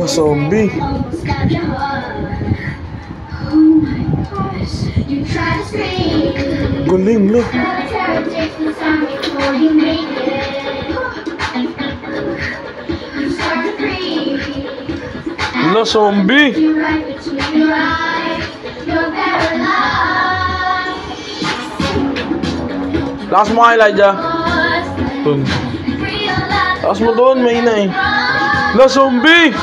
Zombie. Galing, no? Wala, zombie. Lakas mo, Elijah. Doon. Lakas mo doon, may ina eh. Wala, zombie.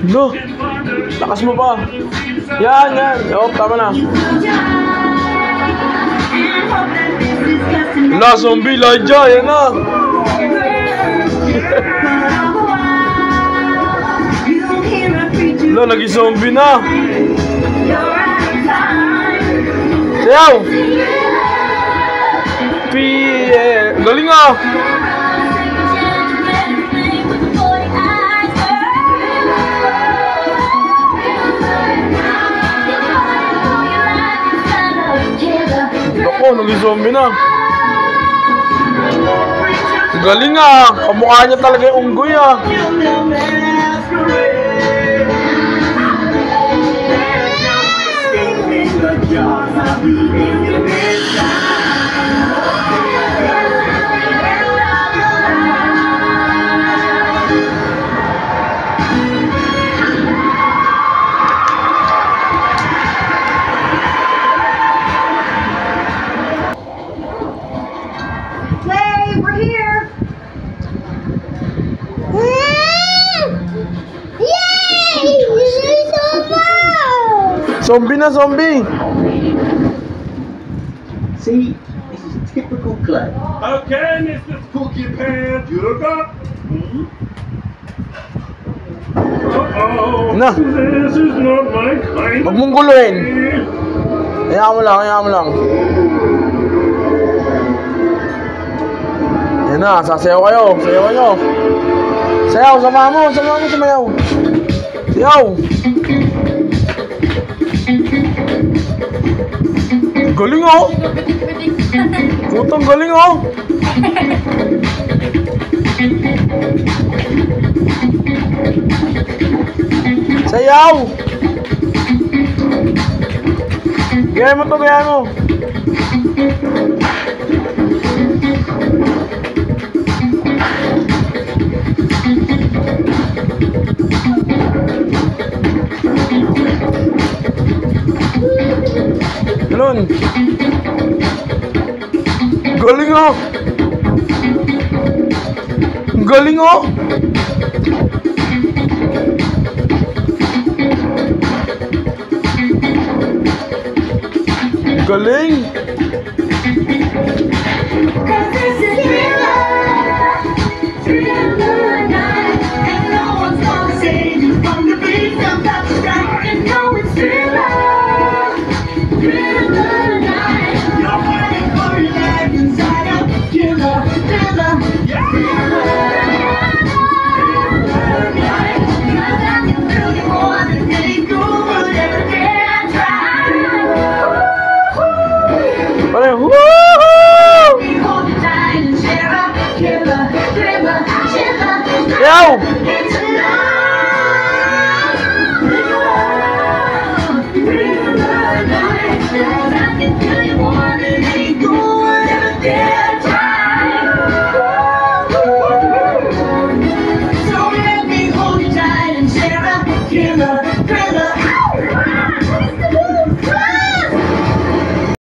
No. Lakas mo pa. Yan, yan. Oh, tama na. Wala, zombie, Elijah. Yan na. Wala, naging zombie na. Sayaw! Galing ah! Ako, naging zombie na. Galing ah! Kamukha niya talaga yung unggoy ah. Zombie na, zombie! See, this is typical Clay. Okay, Mr. Spooky Pants, you're up. Uh-oh, Na. this is not my kind Huwag mong guluhin. Hayaan mo lang, hayaan mo lang. Yan na, sasayaw kayo, sayaw kayo. Sayaw, sama mo, sumayaw. Sayaw. Galing oh! Putang galing oh! Sayaw! Gaya mo to, gaya mo! Ganun! Galing oh! Galing oh! Galing! Yo!